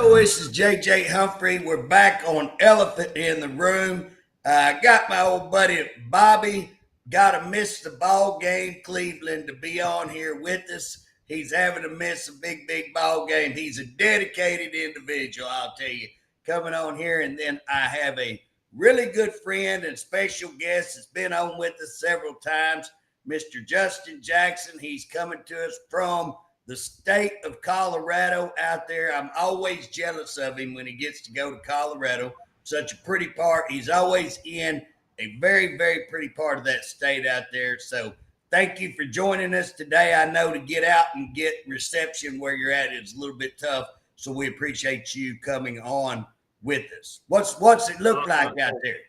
Hello, this is JJ Humphrey. We're back on Elephant in the Room. I got my old buddy Bobby. Got to miss the ball game, Cleveland, to be on here with us. He's having to miss a big ball game. He's a dedicated individual, I'll tell you, coming on here. And then I have a really good friend and special guest that's been on with us several times, Mr. Justin Jackson. He's coming to us from the state of Colorado out there. I'm always jealous of him when he gets to go to Colorado. Such a pretty part. He's always in a very pretty part of that state out there. So thank you for joining us today. I know to get out and get reception where you're at is a little bit tough. So we appreciate you coming on with us. What's it look like out there?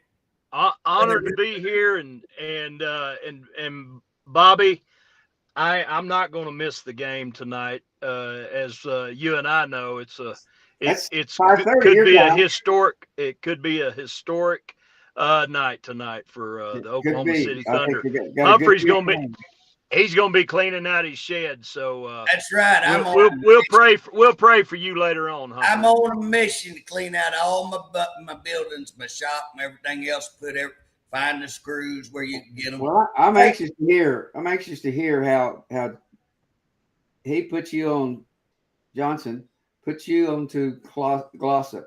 Honored to be here, and Bobby, I'm not going to miss the game tonight. As you and I know, it could be a historic night tonight for the Oklahoma City Thunder. Humphrey's going to be cleaning out his shed. So that's right. We'll pray for you later on, Humphrey. I'm on a mission to clean out all my buildings, my shop, and everything else. Find the screws where you can get them. Well, I'm anxious to hear how he put you on Johnson, put you onto Glossip.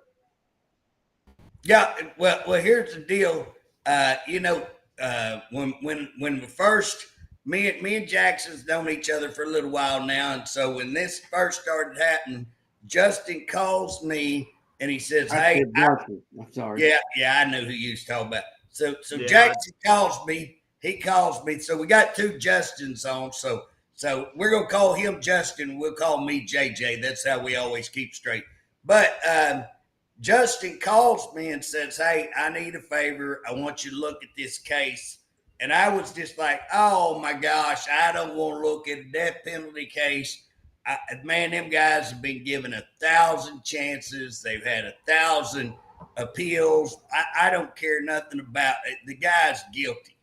Yeah, well, here's the deal. When we first, me and Jackson's known each other for a little while now, and so when this first started happening, Justin calls me and he says, "Hey, I'm sorry." Yeah, I know who you was talking about. So Jackson calls me. He calls me. So we got two Justins on. So we're gonna call him Justin. We'll call me JJ. That's how we always keep straight. But Justin calls me and says, "Hey, I need a favor. I want you to look at this case." And I was just like, "Oh my gosh, I don't want to look at a death penalty case." Man, them guys have been given 1,000 chances. They've had 1,000 appeals. I don't care nothing about it. The guy's guilty.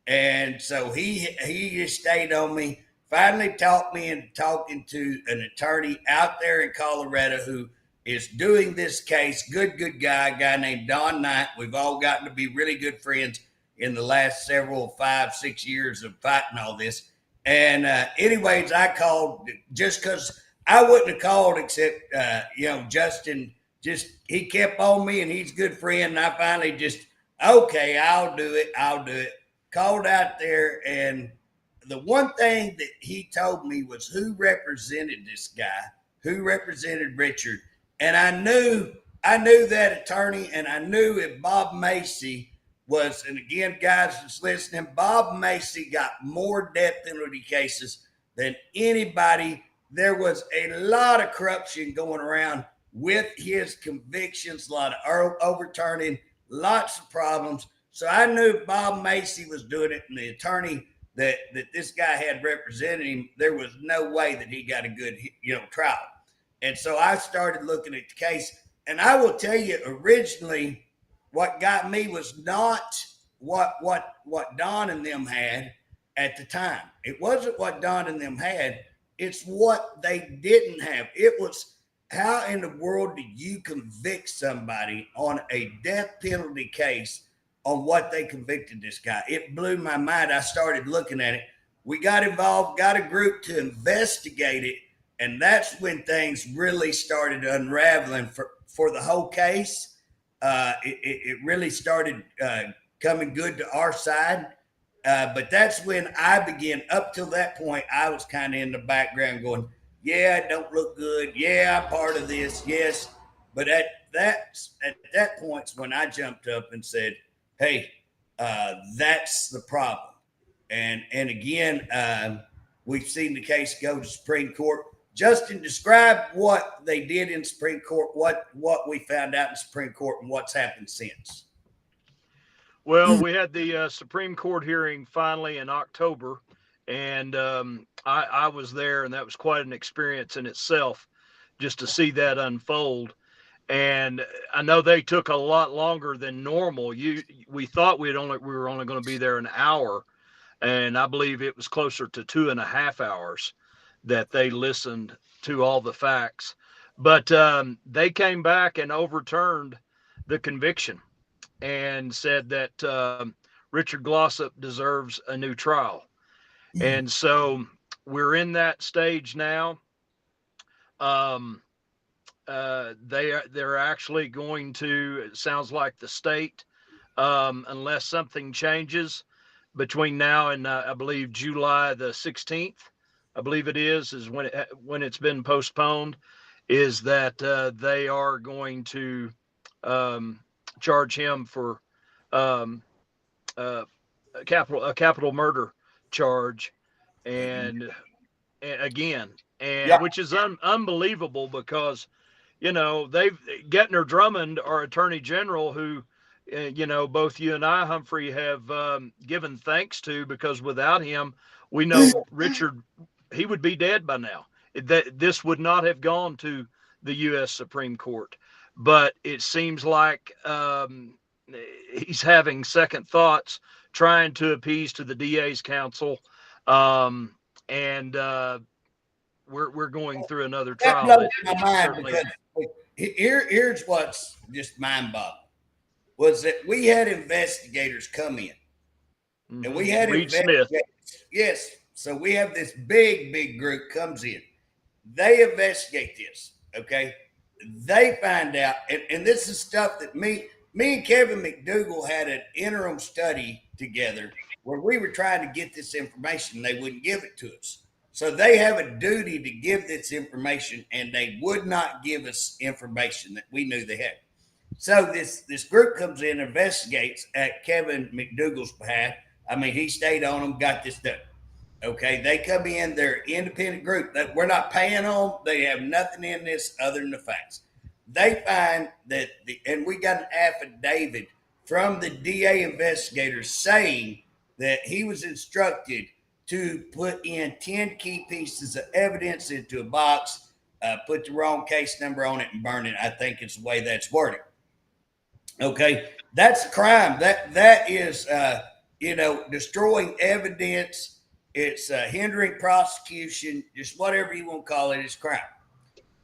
And so he just stayed on me, finally talked me into talking to an attorney out there in Colorado who is doing this case. Good guy, a guy named Don Knight. We've all gotten to be really good friends in the last 5-6 years of fighting all this. And anyways, I called just because I wouldn't have called except, Justin he kept on me, and he's a good friend. And I finally okay, I'll do it. Called out there, and the one thing that he told me was who represented this guy, who represented Richard. And I knew that attorney, and I knew if Bob Macy was, and again, guys that's listening, Bob Macy got more death penalty cases than anybody. There was a lot of corruption going around with his convictions, a lot of overturning, lots of problems. So I knew Bob Macy was doing it, and the attorney that this guy had representing him, there was no way that he got a good trial. And so I started looking at the case, and I will tell you, originally, what got me was not what Don and them had at the time. It wasn't what Don and them had. It's what they didn't have. It was, how in the world do you convict somebody on a death penalty case on what they convicted this guy? It blew my mind. I started looking at it. We got involved, got a group to investigate it, and that's when things really started unraveling for the whole case. It really started coming good to our side. But that's when I began. Up till that point, I was kind of in the background going, yeah, it don't look good. Yeah, I'm part of this. Yes. But at that point when I jumped up and said, hey, that's the problem. And again, we've seen the case go to Supreme Court. Justin, describe what they did in Supreme Court, what we found out in Supreme Court, and what's happened since. Well, we had the Supreme Court hearing finally in October, and I was there, and that was quite an experience in itself just to see that unfold. And I know they took a lot longer than normal. We thought we were only going to be there an hour, and I believe it was closer to 2.5 hours that they listened to all the facts. But they came back and overturned the conviction and said that Richard Glossip deserves a new trial. And so we're in that stage now. They're actually going to, it sounds like the state, unless something changes between now and I believe July the 16th, I believe it is when it's been postponed, is that they are going to charge him for um, a capital murder charge, and again, and which is unbelievable because they've Gettner Drummond, our Attorney General, who both you and I, Humphrey, have given thanks to, because without him, we know Richard, he would be dead by now. This would not have gone to the U.S. Supreme Court. But it seems like he's having second thoughts, trying to appease to the DA's counsel, and we're going through another trial. That blows my mind because here's what's just mind-boggling, was that we had investigators come in, and we had Reed Smith. Yes, so we have this big group comes in. They investigate this, okay? They find out, and this is stuff that me and Kevin McDougle had an interim study together where we were trying to get this information. They wouldn't give it to us. So they have a duty to give this information, and they would not give us information that we knew they had. So this group comes in, investigates at Kevin McDougall's behalf. I mean, he stayed on them, got this done. Okay, they come in, they're an independent group. We're not paying them. They have nothing in this other than the facts. They find that, and we got an affidavit from the DA investigators saying that he was instructed to put in 10 key pieces of evidence into a box, put the wrong case number on it, and burn it. I think it's the way that's worded. Okay, that's a crime. That is, destroying evidence. It's hindering prosecution, just whatever you want to call it, it's crime.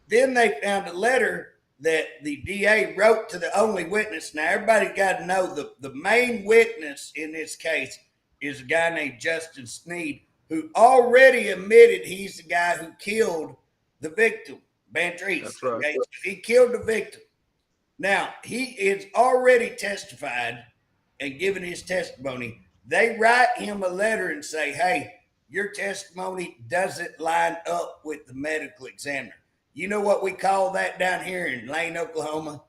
Then they found a letter that the DA wrote to the only witness. Now, everybody got to know the main witness in this case is a guy named Justin Sneed, who already admitted he's the guy who killed the victim, Bantrice. That's right. Okay? He killed the victim. Now, he is already testified and given his testimony. They write him a letter and say, hey, your testimony doesn't line up with the medical examiner. You know what we call that down here in Lane, Oklahoma?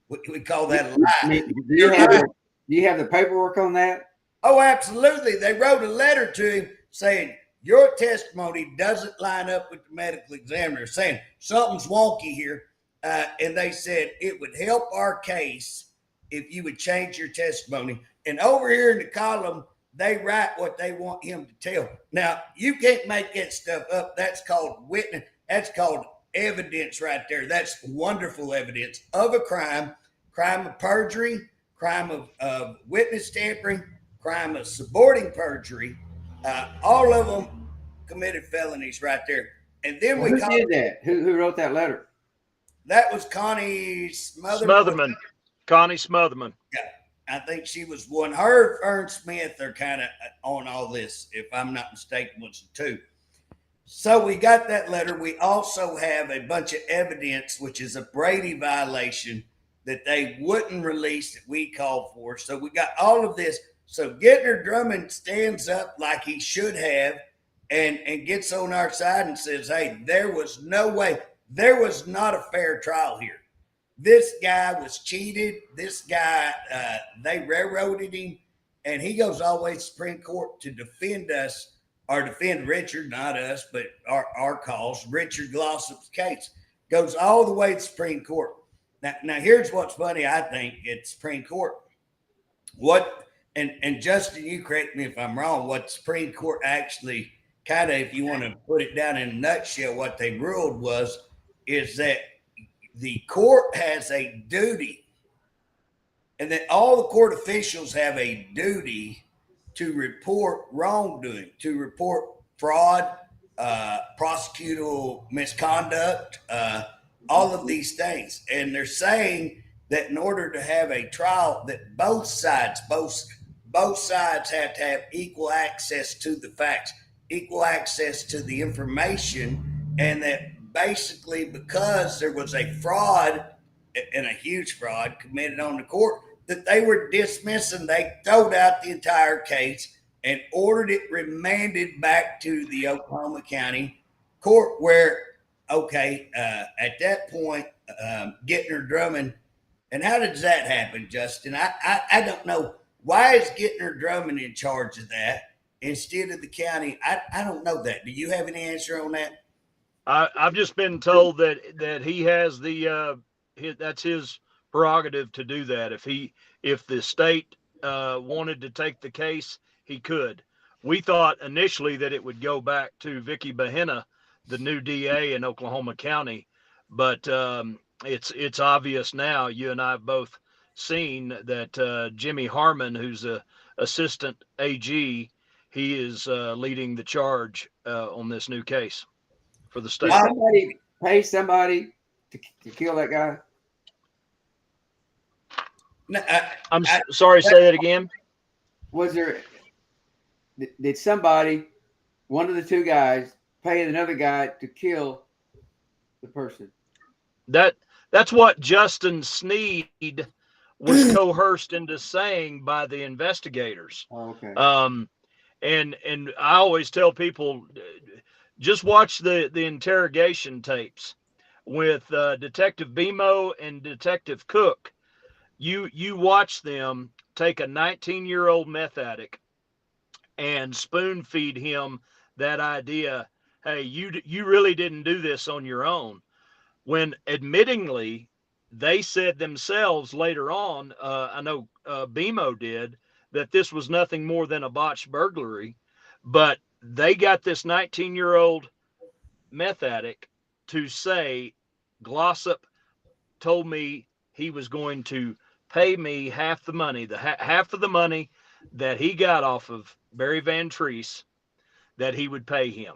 We call that a lie. Do you have the paperwork on that? Oh, absolutely. They wrote a letter to him saying, your testimony doesn't line up with the medical examiner, saying something's wonky here. And they said it would help our case if you would change your testimony. And over here in the column, they write what they want him to tell. Now, you can't make that stuff up. That's called witness. That's called evidence right there. That's wonderful evidence of a crime of perjury, crime of witness tampering, crime of supporting perjury. All of them committed felonies right there. And then who did that? Who wrote that letter? That was Connie Smotherman. Connie Smotherman. Yeah. I think she was one. Her and Fern Smith are kind of on all this, if I'm not mistaken, was the two. So we got that letter. We also have a bunch of evidence, which is a Brady violation that they wouldn't release that we called for. So we got all of this. So Gettner Drummond stands up like he should have and gets on our side and says, hey, there was no way. There was not a fair trial here. This guy was cheated. This guy, they railroaded him, and he goes all the way to Supreme Court to defend us, or defend Richard, not us, but our cause. Richard Glossip's case goes all the way to Supreme Court. Now here's what's funny, I think, at Supreme Court. And Justin, you correct me if I'm wrong, what Supreme Court actually kind of, if you want to put it down in a nutshell, what they ruled is that the court has a duty, and that all the court officials have a duty to report wrongdoing, to report fraud, prosecutorial misconduct, all of these things. And they're saying that in order to have a trial, that both sides have to have equal access to the facts, equal access to the information, and that basically because there was a fraud and a huge fraud committed on the court, that they were dismissing, they throwed out the entire case and ordered it remanded back to the Oklahoma County court where, okay, at that point, Gittner Drummond, and how does that happen, Justin? I don't know. Why is Gittner Drummond in charge of that instead of the county? I don't know that. Do you have any answer on that? I've just been told that he has that's his prerogative to do that. If the state wanted to take the case, he could. We thought initially that it would go back to Vicky Bahena, the new DA in Oklahoma County, but it's obvious now. You and I have both seen that Jimmy Harmon, who's a assistant AG, he is leading the charge on this new case for the state. Did somebody pay somebody to kill that guy? No, I'm sorry, say that again. Did somebody, one of the two guys, pay another guy to kill the person? That's what Justin Sneed was coerced into saying by the investigators. Oh, okay. And I always tell people, just watch the interrogation tapes with Detective Bemo and Detective Cook. You watch them take a 19-year-old meth addict and spoon feed him that idea, hey, you really didn't do this on your own. When admittingly, they said themselves later on, I know Bemo did, that this was nothing more than a botched burglary, but they got this 19-year-old meth addict to say, Glossip told me he was going to pay me half the money, half of the money that he got off of Barry Van Treese, that he would pay him.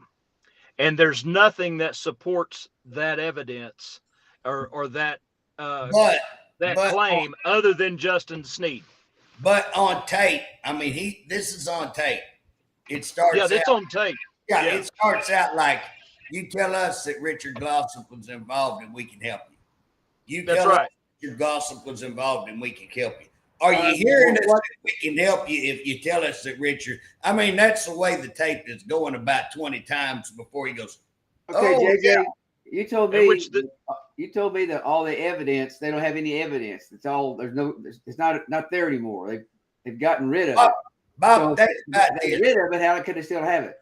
And there's nothing that supports that evidence or that claim other than Justin Sneed. But on tape, I mean, this is on tape. It starts. Yeah, it's on tape. Yeah, it starts out like, you tell us that Richard Glossip was involved and we can help you. You tell us Richard Glossip was involved and we can help you. Are you hearing us that we can help you if you tell us that Richard? I mean, that's the way the tape is going about 20 times before he goes. Okay, JJ, yeah. you told me that all the evidence, they don't have any evidence. It's all it's not there anymore. They've gotten rid of it. Bob, so think about this. Rid of it, how could they still have it?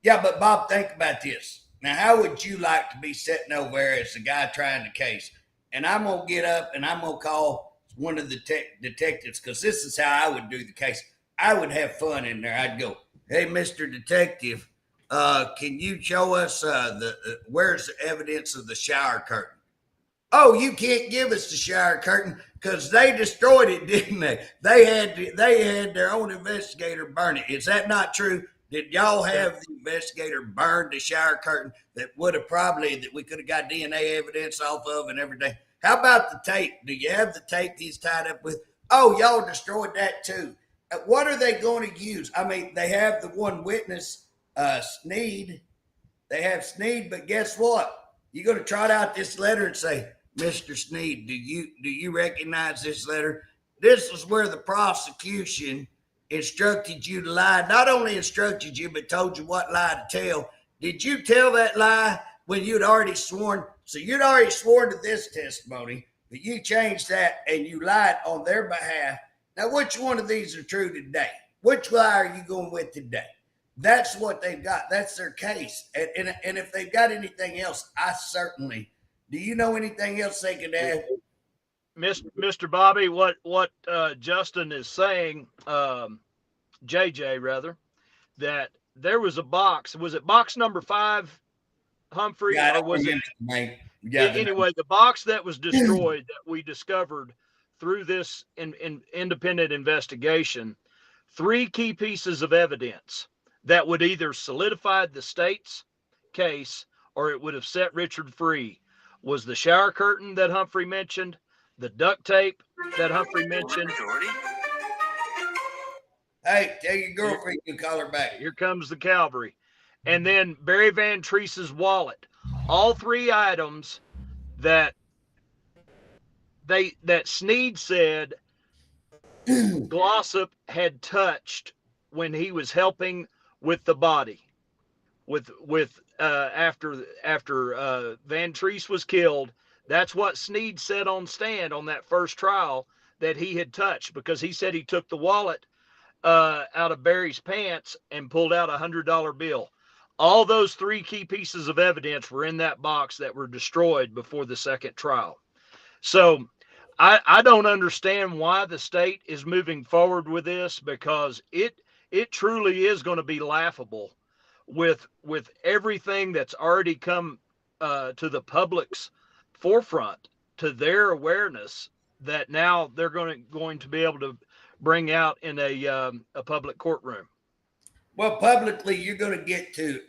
Yeah, but Bob, think about this. Now, how would you like to be sitting over there as the guy trying the case? And I'm going to get up and I'm going to call one of the detectives, because this is how I would do the case. I would have fun in there. I'd go, hey, Mr. Detective, can you show us where's the evidence of the shower curtain? Oh, you can't give us the shower curtain because they destroyed it, didn't they? They had their own investigator burn it. Is that not true? Did y'all have the investigator burn the shower curtain that would have that we could have got DNA evidence off of and everything? How about the tape? Do you have the tape he's tied up with? Oh, y'all destroyed that too. What are they going to use? I mean, they have the one witness, Sneed. They have Sneed, but guess what? You're going to trot out this letter and say, Mr. Sneed, do you recognize this letter? This is where the prosecution instructed you to lie. Not only instructed you, but told you what lie to tell. Did you tell that lie when you'd already sworn? So you'd already sworn to this testimony, but you changed that and you lied on their behalf. Now, which one of these are true today? Which lie are you going with today? That's what they've got. That's their case. And if they've got anything else, I certainly. Do you know anything else they could add? Mr. Bobby, what Justin is saying, JJ rather, that there was a box. Was it box number 5, Humphrey? Yeah, or was it? Anyway, the box that was destroyed that we discovered through this independent investigation, 3 key pieces of evidence that would either solidify the state's case or it would have set Richard free. was the shower curtain that Humphrey mentioned, the duct tape that Humphrey mentioned. Hey, tell your girlfriend you call her back. Here comes the cavalry. And then Barry Van Treese's wallet. All three items that Sneed said Glossip had touched when he was helping with the body. After Van Treese was killed, that's what Sneed said on stand on that first trial that he had touched, because he said he took the wallet out of Barry's pants and pulled out $100 bill. All those three key pieces of evidence were in that box that were destroyed before the second trial. So I don't understand why the state is moving forward with this, because it truly is going to be laughable with everything that's already come to the public's forefront, to their awareness, that now they're going to be able to bring out in a public courtroom. Well, publicly, you're going to get to,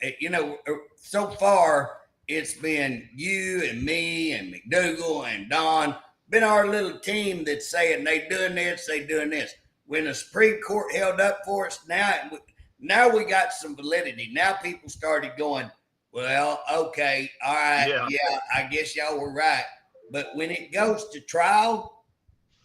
so far it's been you and me and McDougle and Don, been our little team that's saying they doing this. When the Supreme Court held up for us, now we got some validity. Now people started going, well, okay, all right, yeah, I guess y'all were right. But when it goes to trial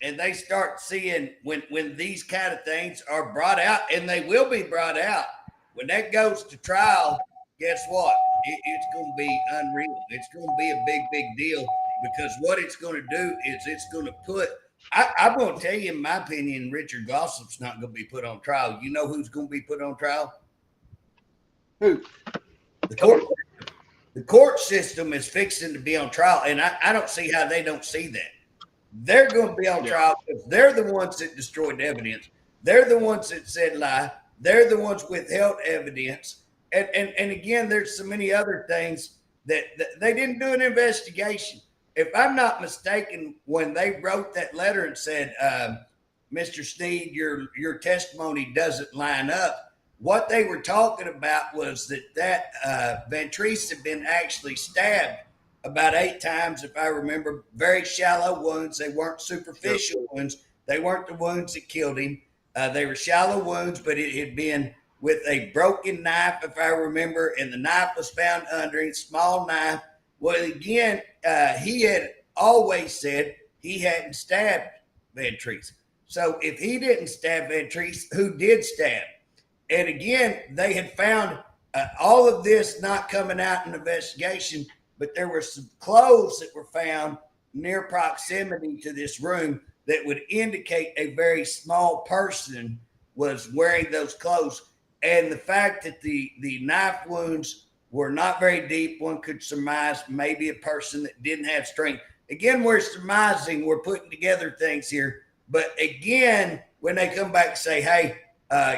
and they start seeing when these kind of things are brought out, and they will be brought out, when that goes to trial, guess what? It's going to be unreal. It's going to be a big, big deal, because what it's going to do is it's going to put, I'm going to tell you, in my opinion, Richard Glossip's not going to be put on trial. You know who's going to be put on trial? Who? The court system is fixing to be on trial, and I don't see how they don't see that. They're going to be on trial because they're the ones that destroyed evidence. They're the ones that said lie. They're the ones withheld evidence. And again, there's so many other things that they didn't do an investigation. If I'm not mistaken, when they wrote that letter and said, Mr. Sneed, your testimony doesn't line up, what they were talking about was that Van Treese had been actually stabbed about 8 times, if I remember, very shallow wounds. They weren't superficial wounds. They weren't the wounds that killed him. They were shallow wounds, but it had been with a broken knife, if I remember, and the knife was found under him, small knife. Well, again, he had always said he hadn't stabbed Van Treese. So if he didn't stab Van Treese, who did stab? And again, they had found all of this not coming out in the investigation, but there were some clothes that were found near proximity to this room that would indicate a very small person was wearing those clothes. And the fact that the knife wounds were not very deep, one could surmise maybe a person that didn't have strength. Again, we're surmising, we're putting together things here. But again, when they come back and say, hey,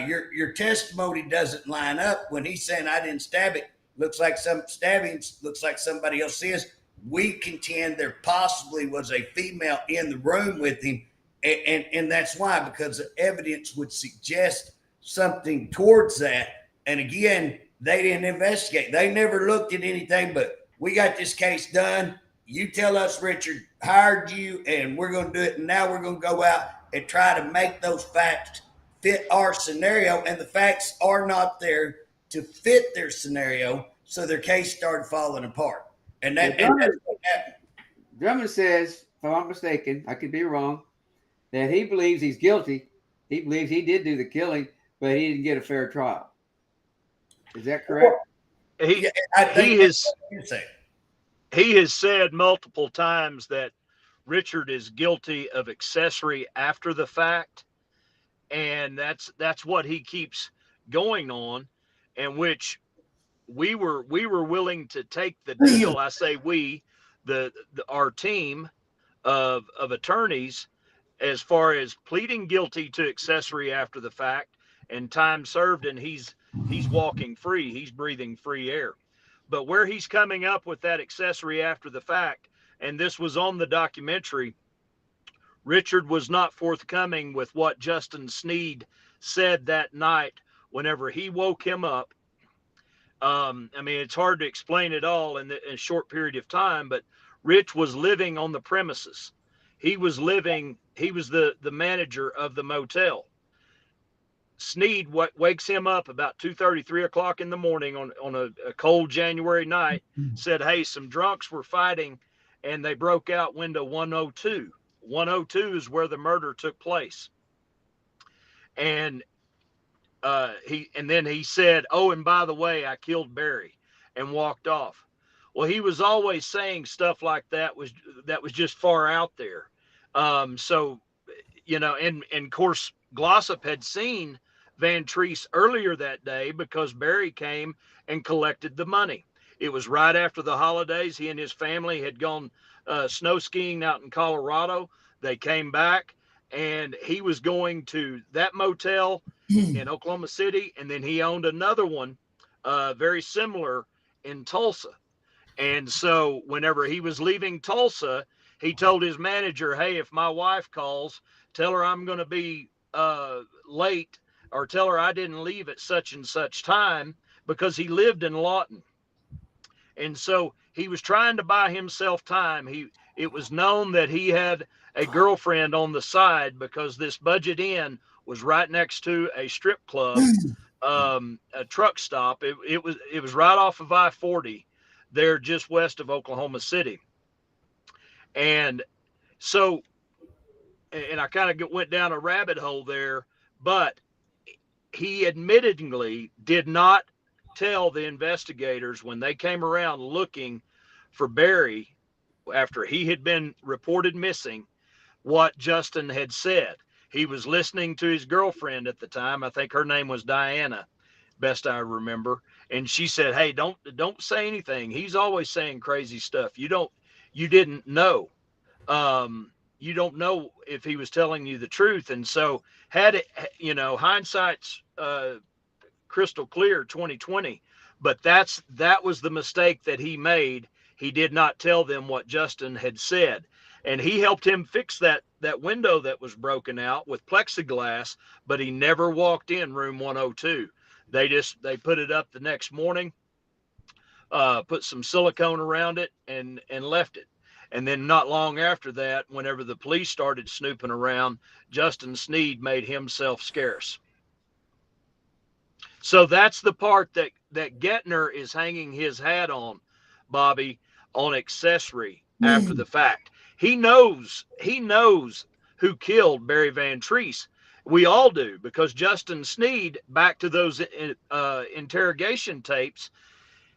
your testimony doesn't line up, when he's saying I didn't stab it, looks like some stabbings, looks like somebody else is. We contend there possibly was a female in the room with him. And that's why, because the evidence would suggest something towards that. And again, they didn't investigate. They never looked at anything, but we got this case done. You tell us Richard hired you, and we're going to do it. And now we're going to go out and try to make those facts fit our scenario. And the facts are not there to fit their scenario. So their case started falling apart. And that's what happened. Drummond says, if I'm not mistaken, I could be wrong, that he believes he's guilty. He believes he did do the killing, but he didn't get a fair trial. Is that correct? He has said multiple times that Richard is guilty of accessory after the fact, and that's what he keeps going on, and which we were willing to take the deal. I say we, our team of attorneys, as far as pleading guilty to accessory after the fact and time served, and he's walking free, he's breathing free air. But where he's coming up with that accessory after the fact, and this was on the documentary, Richard was not forthcoming with what Justin Sneed said that night whenever he woke him up. I mean, it's hard to explain it all in a short period of time, but Rich was living on the premises. He was the manager of the motel. Sneed wakes him up about 2:30, 3 o'clock in the morning on a cold January night, said, hey, some drunks were fighting and they broke out window 102. 102 is where the murder took place. And then he said, oh, and by the way, I killed Barry, and walked off. Well, he was always saying stuff like that was just far out there. So, and of course, Glossip had seen Van Treese earlier that day because Barry came and collected the money. It was right after the holidays. He and his family had gone snow skiing out in Colorado. They came back, and he was going to that motel in Oklahoma City, and then he owned another one very similar in Tulsa. And so whenever he was leaving Tulsa, he told his manager, hey, if my wife calls, tell her I'm going to be late, or tell her I didn't leave at such and such time, because he lived in Lawton. And so he was trying to buy himself time. It was known that he had a girlfriend on the side because this Budget Inn was right next to a strip club, a truck stop. It was right off of I-40 there just west of Oklahoma City. And so, and I kind of went down a rabbit hole there, but he admittedly did not tell the investigators when they came around looking for Barry after he had been reported missing what Justin had said. He was listening to his girlfriend at the time. I think her name was Diana, best I remember. And she said, hey, don't say anything. He's always saying crazy stuff. You didn't know. You don't know if he was telling you the truth. And so hindsight's crystal clear 2020, but that was the mistake that he made. He did not tell them what Justin had said. And he helped him fix that window that was broken out with plexiglass, but he never walked in room 102. They put it up the next morning, put some silicone around it, and left it. And then not long after that, whenever the police started snooping around, Justin Sneed made himself scarce. So that's the part that Gettner is hanging his hat on, Bobby, on accessory after the fact. He knows who killed Barry Van Treese. We all do, because Justin Sneed, back to those interrogation tapes,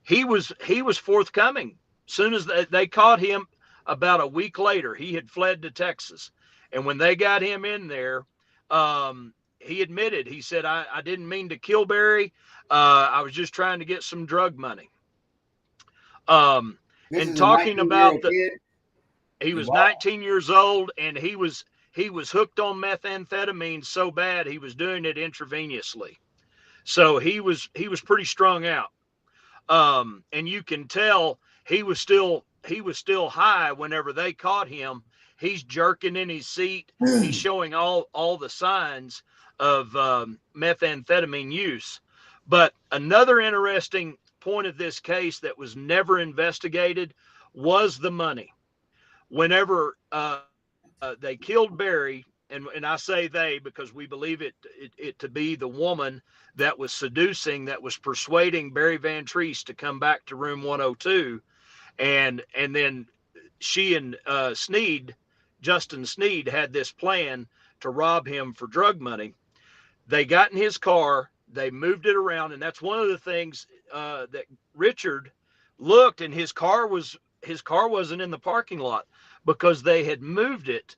he was forthcoming. Soon as they caught him, about a week later, he had fled to Texas. And when they got him in there, he admitted, he said, I didn't mean to kill Barry. I was just trying to get some drug money. And talking about he was 19 years old, and he was hooked on methamphetamine so bad he was doing it intravenously. So he was pretty strung out. And you can tell he was still high whenever they caught him. He's jerking in his seat. He's showing all the signs of methamphetamine use. But another interesting point of this case that was never investigated was the money. Whenever they killed Barry, and I say they because we believe it to be the woman that was seducing, that was persuading Barry Van Treese to come back to room 102, and then she and Justin Sneed had this plan to rob him for drug money. They got in his car, they moved it around, and that's one of the things that Richard looked, and his car wasn't in the parking lot because they had moved it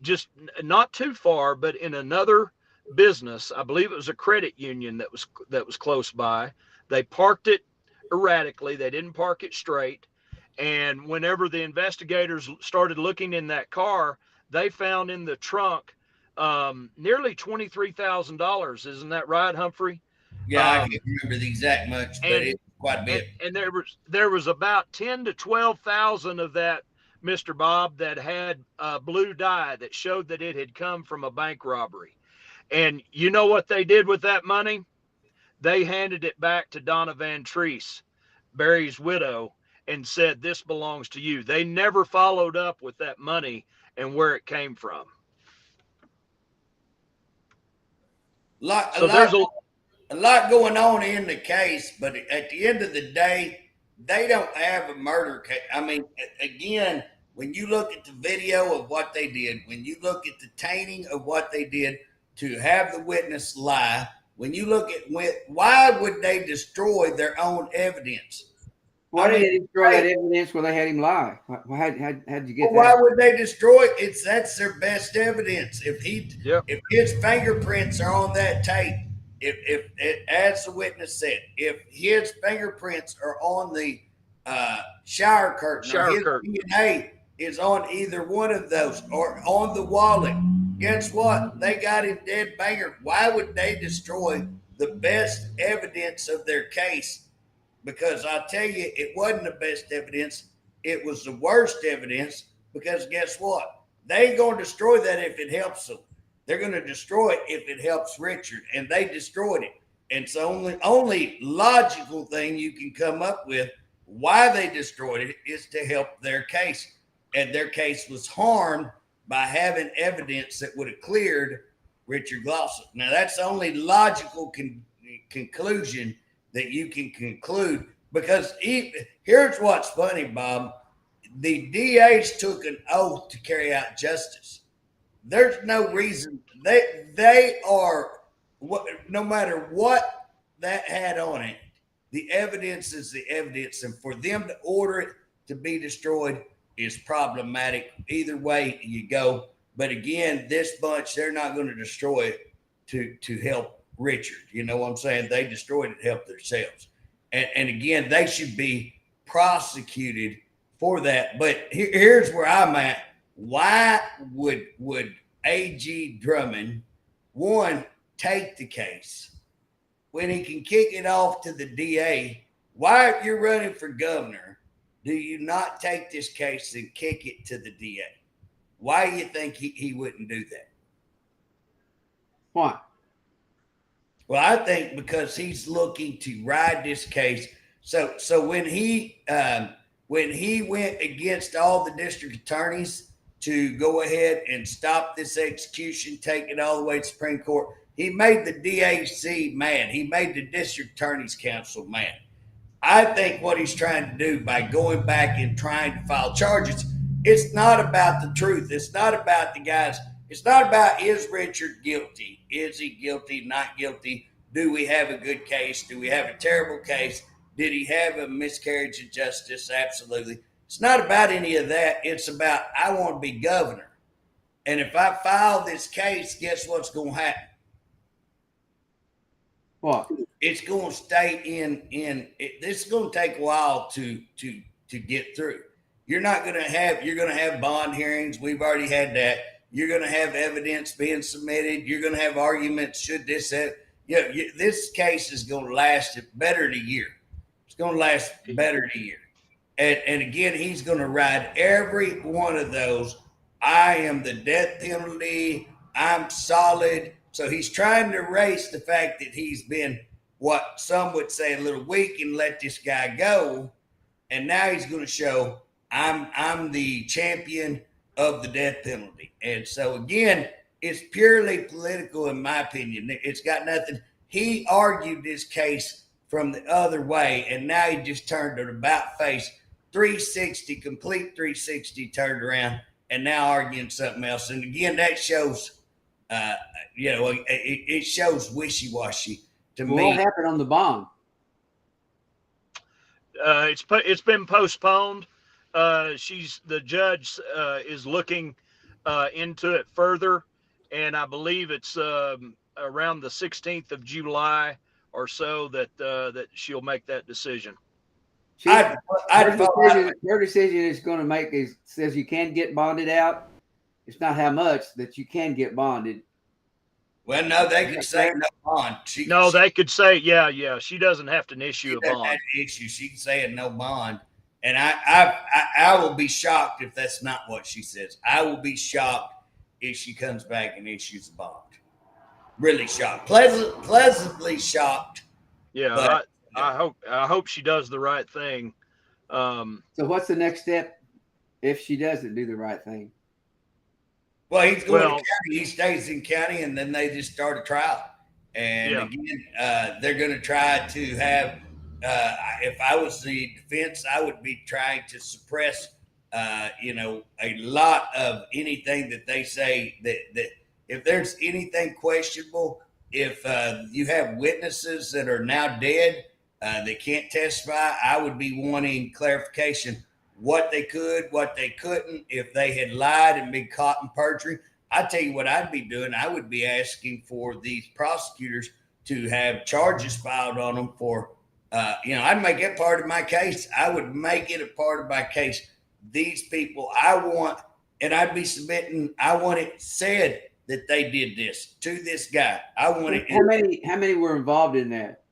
just not too far, but in another business. I believe it was a credit union that was close by. They parked it erratically. They didn't park it straight. And whenever the investigators started looking in that car, they found in the trunk nearly $23,000. Isn't that right, Humphrey? Yeah, I can't remember the exact much, but it's quite a bit. And there was about 10 to 12,000 of that, Mr. Bob, that had blue dye that showed that it had come from a bank robbery. And you know what they did with that money? They handed it back to Donna Van Treese, Barry's widow, and said, this belongs to you. They never followed up with that money and where it came from. There's a lot going on in the case, but at the end of the day, they don't have a murder case. I mean, again, when you look at the video of what they did, when you look at the tainting of what they did to have the witness lie, when you look at why would they destroy their own evidence? Why did they destroy that evidence where they had him lie? How'd you get that? Why would they destroy it? That's their best evidence. If his fingerprints are on that tape, if as the witness said, if his fingerprints are on the shower curtain, or his DNA is on either one of those or on the wallet, guess what? They got him dead banger. Why would they destroy the best evidence of their case? Because I'll tell you, it wasn't the best evidence. It was the worst evidence, because guess what? They ain't going to destroy that if it helps them. They're going to destroy it if it helps Richard, and they destroyed it. And so only logical thing you can come up with why they destroyed it is to help their case. And their case was harmed by having evidence that would have cleared Richard Glossip. Now, that's the only logical conclusion that you can conclude, because here's what's funny, Bob. The DAs took an oath to carry out justice. There's no reason they are, no matter what that had on it, the evidence is the evidence, and for them to order it to be destroyed is problematic. Either way you go. But again, this bunch, they're not going to destroy it to help Richard. You know what I'm saying? They destroyed it to help themselves. And again, they should be prosecuted for that. But here's where I'm at. Why would AG Drummond, one, take the case when he can kick it off to the DA? Why, if you're running for governor, do you not take this case and kick it to the DA? Why do you think he wouldn't do that? Why? Well, I think because he's looking to ride this case. So when he went against all the district attorneys to go ahead and stop this execution, take it all the way to Supreme Court, he made the DAC mad. He made the District Attorney's Council mad. I think what he's trying to do by going back and trying to file charges, it's not about the truth. It's not about the guys. It's not about, is Richard guilty? Is he guilty? Not guilty? Do we have a good case? Do we have a terrible case? Did he have a miscarriage of justice? Absolutely. It's not about any of that. It's about, I want to be governor. And if I file this case, guess what's going to happen? What? It's going to stay this is going to take a while to get through. You're going to have bond hearings. We've already had that. You're going to have evidence being submitted. You're going to have arguments. Should this have, this case is going to last better than a year. It's going to last better than a year. And again, he's going to ride every one of those. I am the death penalty. I'm solid. So he's trying to erase the fact that he's been, what some would say, a little weak and let this guy go. And now he's going to show I'm the champion of the death penalty. And so again, it's purely political in my opinion. It's got nothing. He argued this case from the other way, and now he just turned it about face 360, complete 360 turned around, and now arguing something else. And again, that shows, it shows wishy-washy to me. What happened on the bond? It's been postponed. The judge is looking into it further, and I believe it's around the 16th of July or so that she'll make that decision. Her decision is going to make says you can get bonded out. It's not how much that you can get bonded. Well, no, they could say no bond. They could say, yeah. She doesn't have to issue a bond. She can say no bond. And I will be shocked if that's not what she says. I will be shocked if she comes back and issues a bond. Really shocked. Pleasantly shocked. Yeah, I hope she does the right thing. So what's the next step if she doesn't do the right thing? Well, he's going to county. He stays in county, and then they just start a trial. And again, they're going to try to have. If I was the defense, I would be trying to suppress, a lot of anything that they say that if there's anything questionable, if you have witnesses that are now dead that can't testify, I would be wanting clarification what they could, what they couldn't, if they had lied and been caught in perjury. I tell you what I'd be doing. I would be asking for these prosecutors to have charges filed on them for, I'd make it part of my case. I would make it a part of my case. These people I want, and I'd be submitting, I want it said that they did this to this guy. I want it. How many were involved in that?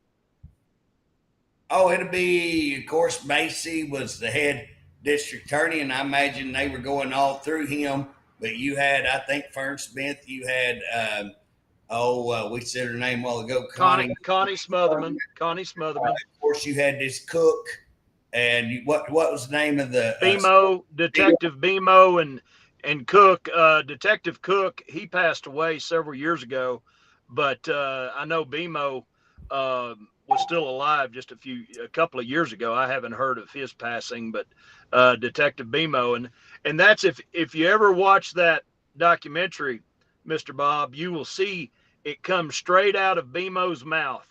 Oh, it'll be, of course, Macy was the head district attorney, and I imagine they were going all through him. But you had, I think, Fern Smith. You had, we said her name a while ago, Connie Smotherman. Connie Smotherman. Of course, you had this Cook, and what was the name of the BMO, Detective BMO and Cook. Detective Cook, he passed away several years ago, but I know BMO was still alive just a couple of years ago. I haven't heard of his passing, but Detective BMO, and that's if you ever watch that documentary, Mr. Bob, you will see it comes straight out of BMO's mouth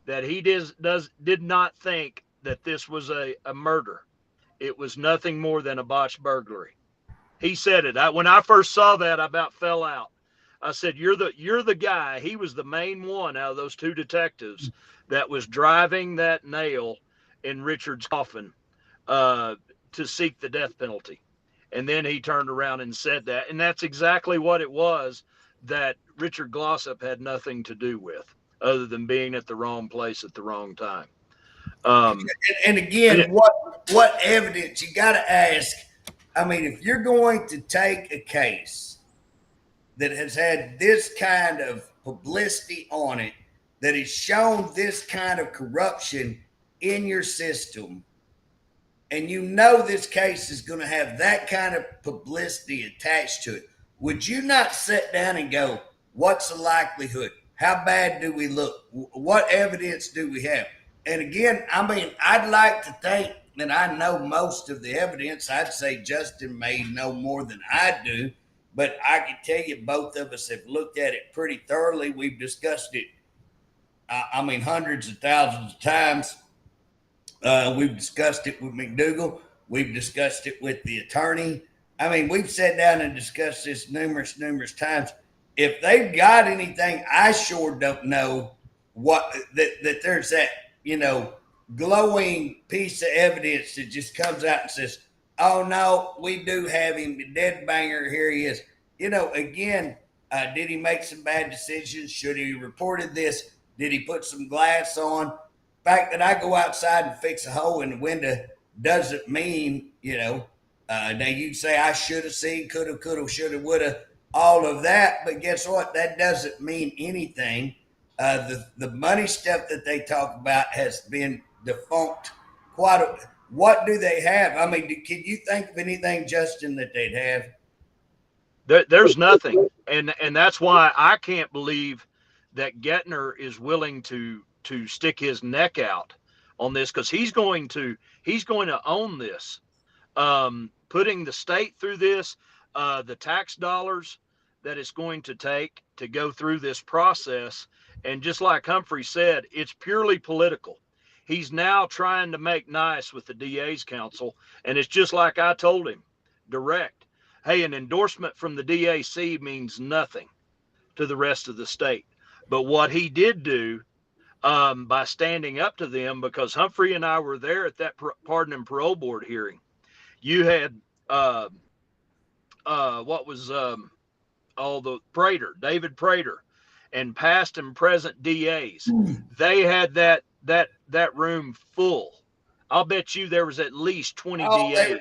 that he did not think that this was a murder. It was nothing more than a botched burglary. He said it. When I first saw that, I about fell out. I said, "You're the guy." He was the main one out of those two detectives that was driving that nail in Richard's coffin to seek the death penalty. And then he turned around and said that. And that's exactly what it was that Richard Glossip had nothing to do with, other than being at the wrong place at the wrong time. And again, what evidence you got to ask? I mean, if you're going to take a case that has had this kind of publicity on it, that has shown this kind of corruption in your system, and you know this case is going to have that kind of publicity attached to it, would you not sit down and go, what's the likelihood? How bad do we look? What evidence do we have? And again, I mean, I'd like to think that I know most of the evidence. I'd say Justin may know more than I do, but I can tell you both of us have looked at it pretty thoroughly. We've discussed it, hundreds of thousands of times. We've discussed it with McDougle. We've discussed it with the attorney. I mean, we've sat down and discussed this numerous times. If they've got anything, I sure don't know that there's that, glowing piece of evidence that just comes out and says, oh no, we do have him, the dead banger, here he is. Again, did he make some bad decisions? Should he have reported this? Did he put some glass on? The fact that I go outside and fix a hole in the window doesn't mean, now you say I should have seen, could have, should have, would have, all of that. But guess what? That doesn't mean anything. The money stuff that they talk about has been defunct what do they have? I mean, can you think of anything, Justin, that they'd have? There's nothing. And that's why I can't believe that Gettner is willing to stick his neck out on this, because he's going to own this. Putting the state through this, the tax dollars that it's going to take to go through this process. And just like Humphrey said, it's purely political. He's now trying to make nice with the DA's council. And it's just like I told him, direct. Hey, an endorsement from the DAC means nothing to the rest of the state. But what he did do by standing up to them, because Humphrey and I were there at that pardon and parole board hearing, you had David Prater, and past and present DAs. They had that room full. I'll bet you there was at least 20 DAs.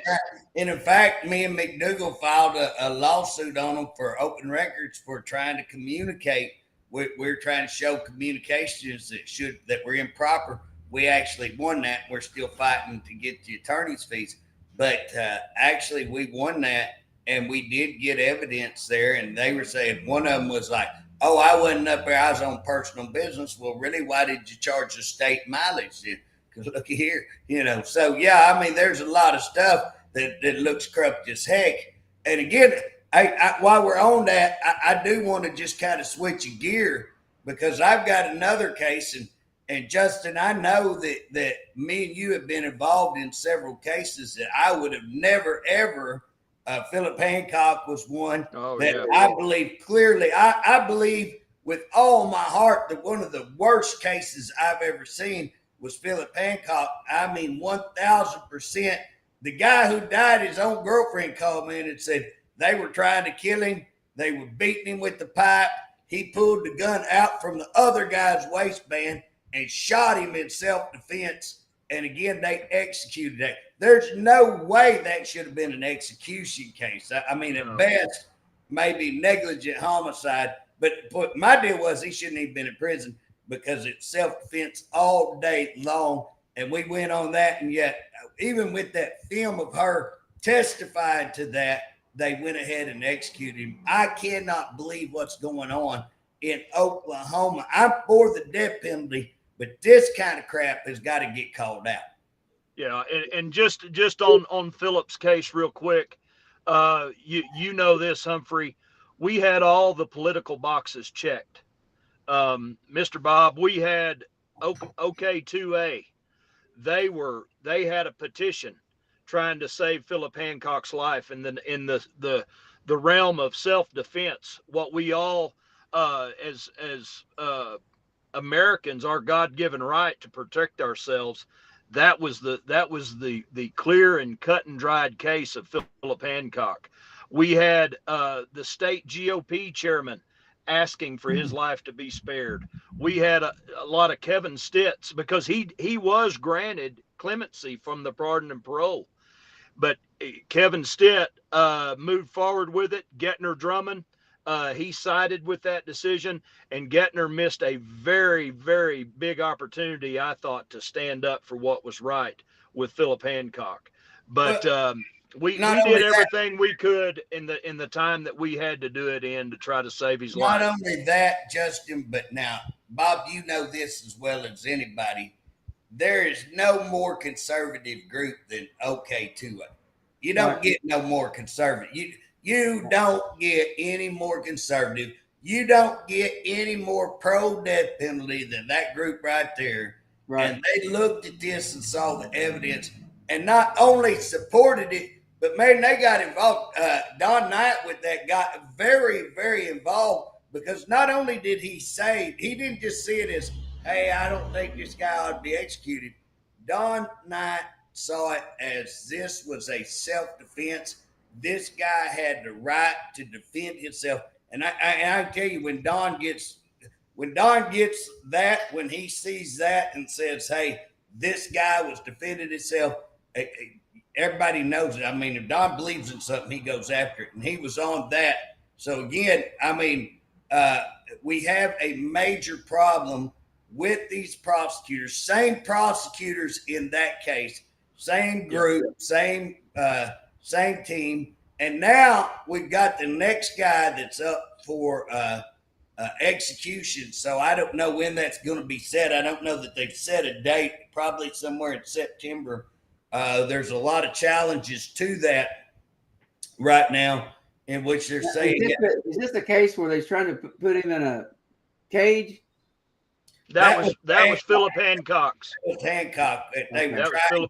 And in fact, me and McDougle filed a lawsuit on them for open records for trying to communicate. We're trying to show communications that were improper we actually won that. We're still fighting to get the attorney's fees. But actually, we won that, and we did get evidence there. And they were saying, one of them was like, oh, I wasn't up there. I was on personal business. Well, really, why did you charge the state mileage then? Because looky here, So, yeah, I mean, there's a lot of stuff that looks corrupt as heck. And again, I while we're on that, I do want to just kind of switch a gear, because I've got another case. And Justin, I know that me and you have been involved in several cases that I would have never, ever. Philip Hancock was one that I believe clearly. I believe with all my heart that one of the worst cases I've ever seen was Philip Hancock. I mean, 1,000%. The guy who died, his own girlfriend called me and said they were trying to kill him. They were beating him with the pipe. He pulled the gun out from the other guy's waistband and shot him in self-defense. And again, they executed that. There's no way that should have been an execution case. I mean, at best, maybe negligent homicide. But my deal was he shouldn't have been in prison, because it's self-defense all day long. And we went on that. And yet, even with that film of her testifying to that, they went ahead and executed him. I cannot believe what's going on in Oklahoma. I'm for the death penalty, but this kind of crap has got to get called out. Yeah, and just on Philip's case real quick, you know this, Humphrey. We had all the political boxes checked. Mr. Bob, we had OK2A. They had a petition trying to save Philip Hancock's life, and then in the realm of self-defense, what we all as Americans, our God-given right to protect ourselves. That was the clear and cut and dried case of Philip Hancock. We had the state GOP chairman asking for his life to be spared. We had a lot of Kevin Stitz, because he was granted clemency from the pardon and parole, but Kevin Stitt moved forward with it. Gettner Drummond, he sided with that decision, and Gettner missed a very, very big opportunity, I thought, to stand up for what was right with Philip Hancock. But we did everything we could in the time that we had to do it in to try to save his life. Not only that, Justin, but now, Bob, you know this as well as anybody. There is no more conservative group than OK2A. You don't get no more conservative. You don't get any more conservative. You don't get any more pro-death penalty than that group right there. Right. And they looked at this and saw the evidence and not only supported it, but man, they got involved. Don Knight with that got very, very involved, because not only did he say, he didn't just see it as, hey, I don't think this guy ought to be executed. Don Knight saw it as this was a self-defense. This guy had the right to defend himself. And I can tell you, when Don gets that, when he sees that and says, hey, this guy was defending himself, everybody knows it. I mean, if Don believes in something, he goes after it. And he was on that. So again, I mean, we have a major problem with these prosecutors, same prosecutors in that case, same group, same team. And now we've got the next guy that's up for execution. So I don't know when that's going to be set. I don't know that they've set a date, probably somewhere in September. There's a lot of challenges to that right now, in which they're saying. Is this the case where they're trying to put him in a cage? That was Philip Hancock's. Philip Hancock. They were trying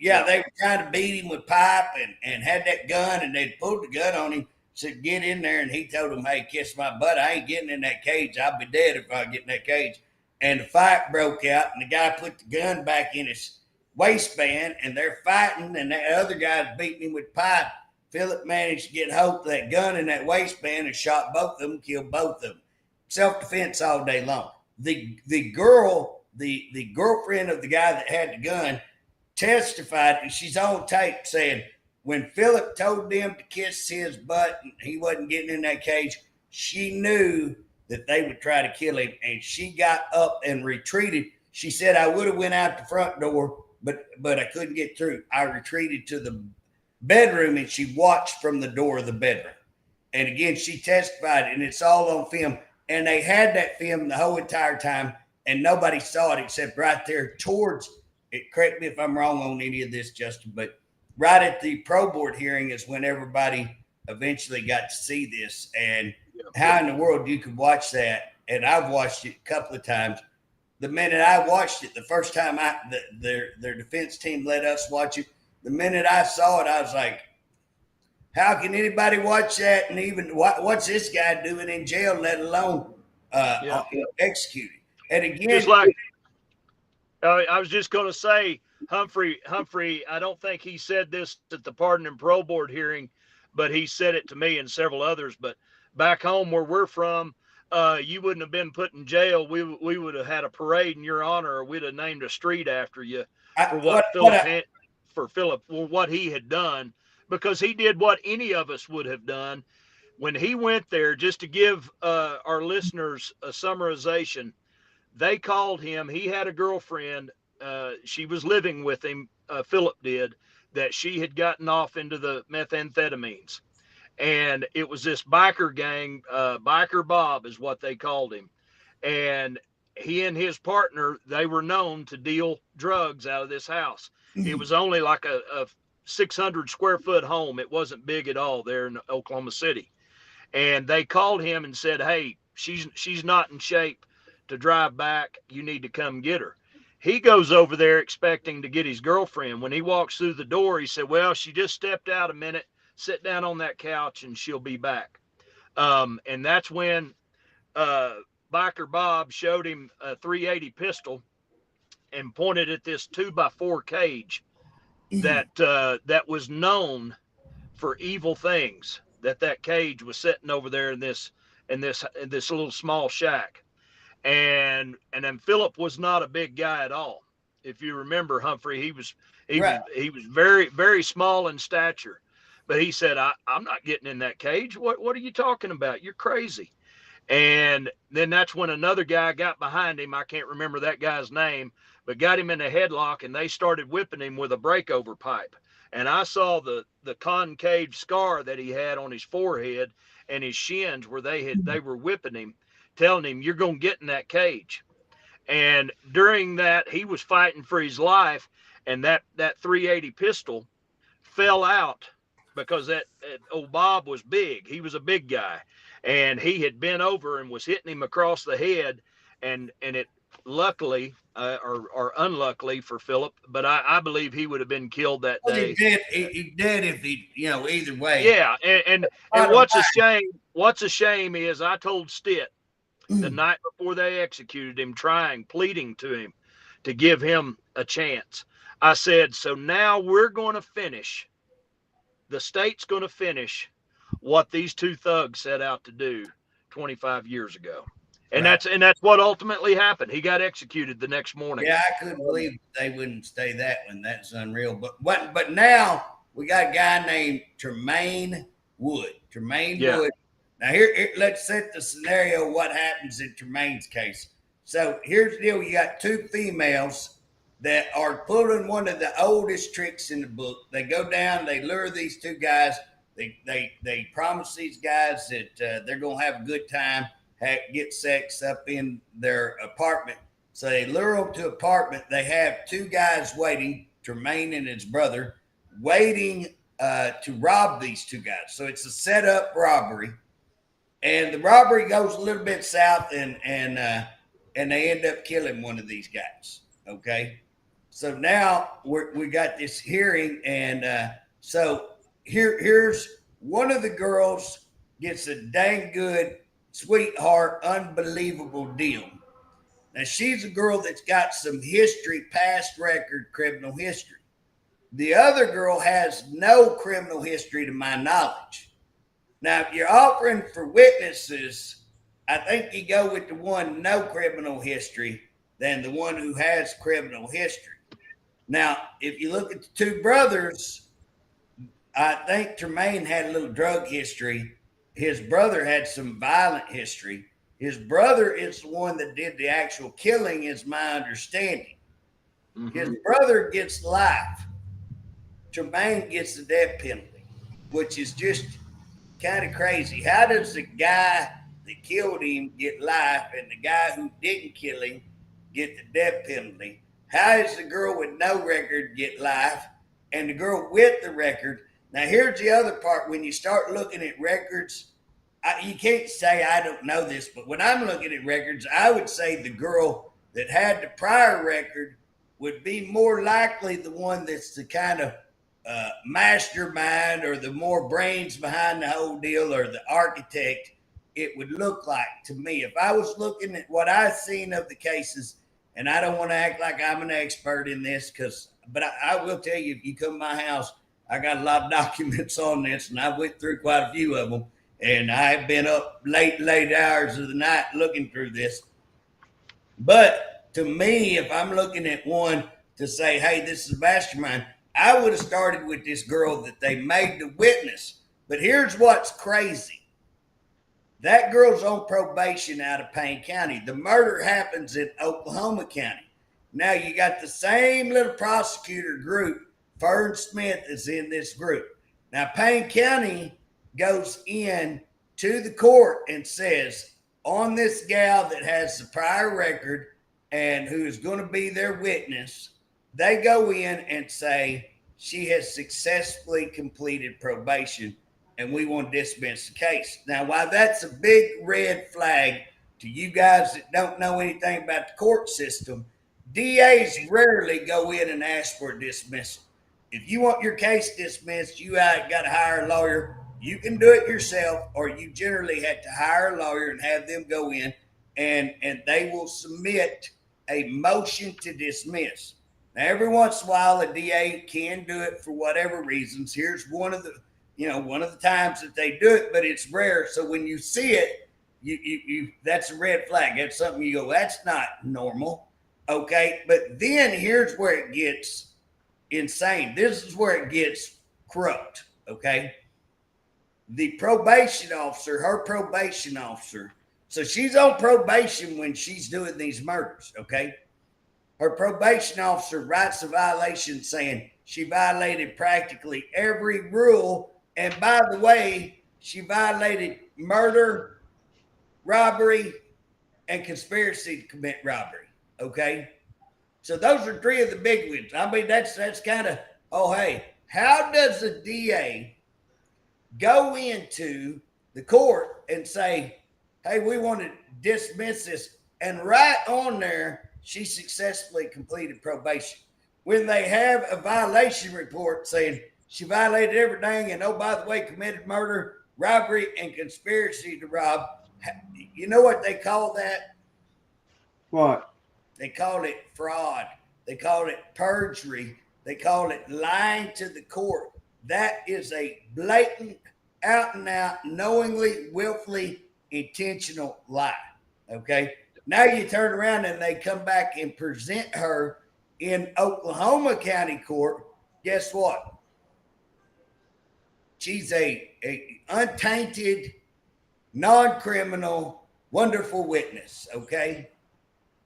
they were trying to beat him with pipe and had that gun, and they pulled the gun on him, said, get in there. And he told them, hey, kiss my butt. I ain't getting in that cage. I'll be dead if I get in that cage. And the fight broke out, and the guy put the gun back in his waistband, and they're fighting, and that other guy's beating him with pipe. Philip managed to get hold of that gun in that waistband and shot both of them, killed both of them. Self-defense all day long. The girlfriend of the guy that had the gun testified, and she's on tape saying, when Philip told them to kiss his butt and he wasn't getting in that cage, she knew that they would try to kill him, and she got up and retreated. She said I would have went out the front door, but I couldn't get through. I retreated to the bedroom and she watched from the door of the bedroom. And again, she testified, and it's all on film. And they had that film the whole entire time, and nobody saw it except right there towards it. Correct me if I'm wrong on any of this, Justin, but right at the pro board hearing is when everybody eventually got to see this. And how in the world you could watch that? And I've watched it a couple of times. The minute I watched it, the first time their defense team let us watch it, the minute I saw it, I was like, how can anybody watch that? And even what's this guy doing in jail, let alone executed? And again, just like I was just going to say, Humphrey, I don't think he said this at the pardon and parole board hearing, but he said it to me and several others. But back home where we're from, you wouldn't have been put in jail. We would have had a parade in your honor, or we'd have named a street after you for what he had done, because he did what any of us would have done when he went there. Just to give our listeners a summarization, they called him. He had a girlfriend. She was living with him, Philip did, that she had gotten off into the methamphetamines. And it was this biker gang, Biker Bob is what they called him. And he and his partner, they were known to deal drugs out of this house. It was only like a 600 square foot home. It wasn't big at all there in Oklahoma City. And they called him and said, hey, she's not in shape to drive back. You need to come get her. He goes over there expecting to get his girlfriend. When he walks through the door, he said, well, she just stepped out a minute. Sit down on that couch and she'll be back. And that's when Biker Bob showed him a 380 pistol and pointed at this 2x4 cage that was known for evil things. That cage was sitting over there in this little small shack. And then Philip was not a big guy at all. If you remember, Humphrey, he was very, very small in stature. But he said, I'm not getting in that cage. What are you talking about? You're crazy. And then that's when another guy got behind him. I can't remember that guy's name, but got him in a headlock, and they started whipping him with a breakover pipe. And I saw the concave scar that he had on his forehead and his shins where they were whipping him, telling him, you're going to get in that cage. And during that, he was fighting for his life, and that 380 pistol fell out because that old Bob was big. He was a big guy, and he had bent over and was hitting him across the head, and it luckily or unluckily for Philip, but I believe he would have been killed that day. He did if he, either way. Yeah, and what's a shame is I told Stitt the night before they executed him, pleading to him to give him a chance. I said, so now we're going to finish. The state's going to finish what these two thugs set out to do 25 years ago. And that's what ultimately happened. He got executed the next morning. Yeah, I couldn't believe they wouldn't stay that one. That's unreal. But now we got a guy named Tremane Woods. Tremane Woods. Now here, let's set the scenario. What happens in Tremane's case? So here's the deal: you got two females that are pulling one of the oldest tricks in the book. They go down, they lure these two guys. They promise these guys that they're gonna have a good time, get sex up in their apartment. So they lure them to an apartment. They have two guys waiting, Tremane and his brother, waiting to rob these two guys. So it's a set-up robbery. And the robbery goes a little bit south, and they end up killing one of these guys. Okay, so now we got this hearing, and so here's one of the girls gets a dang good, sweetheart, unbelievable deal. Now she's a girl that's got some history, past record, criminal history. The other girl has no criminal history, to my knowledge. Now, if you're offering for witnesses, I think you go with the one no criminal history than the one who has criminal history. Now, if you look at the two brothers, I think Tremane had a little drug history. His brother had some violent history. His brother is the one that did the actual killing, is my understanding. Mm-hmm. His brother gets life. Tremane gets the death penalty, which is just kind of crazy. How does the guy that killed him get life and the guy who didn't kill him get the death penalty? How does the girl with no record get life and the girl with the record? Now, here's the other part. When you start looking at records, you can't say I don't know this, but when I'm looking at records, I would say the girl that had the prior record would be more likely the one that's the kind of mastermind or the more brains behind the whole deal or the architect. It would look like to me, if I was looking at what I've seen of the cases, and I don't want to act like I'm an expert in this, but I will tell you, if you come to my house, I got a lot of documents on this, and I went through quite a few of them, and I've been up late hours of the night looking through this. But to me, if I'm looking at one to say, hey, this is a mastermind, I would have started with this girl that they made the witness. But here's what's crazy. That girl's on probation out of Payne County. The murder happens in Oklahoma County. Now you got the same little prosecutor group. Fern Smith is in this group. Now Payne County goes in to the court and says, on this gal that has the prior record and who is going to be their witness, they go in and say she has successfully completed probation and we want to dismiss the case. Now, while that's a big red flag to you guys that don't know anything about the court system, DAs rarely go in and ask for a dismissal. If you want your case dismissed, you got to hire a lawyer. You can do it yourself, or you generally have to hire a lawyer and have them go in and they will submit a motion to dismiss. Now, every once in a while, a DA can do it for whatever reasons. Here's one of the times that they do it, but it's rare. So when you see it, you that's a red flag. That's something you go, that's not normal. Okay. But then here's where it gets insane. This is where it gets corrupt. Okay. The probation officer, her probation officer. So she's on probation when she's doing these murders. Okay. Her probation officer writes a violation saying she violated practically every rule. And by the way, she violated murder, robbery, and conspiracy to commit robbery. Okay. So those are three of the big ones. I mean, that's kind of, oh, hey, how does a DA go into the court and say, hey, we want to dismiss this, and right on there, she successfully completed probation, when they have a violation report saying she violated everything and, oh, by the way, committed murder, robbery, and conspiracy to rob. You know what they call that? What? They call it fraud. They call it perjury. They call it lying to the court. That is a blatant, out and out, knowingly, willfully, intentional lie. Okay? Now you turn around and they come back and present her in Oklahoma County Court. Guess what? She's a untainted, non-criminal, wonderful witness. Okay.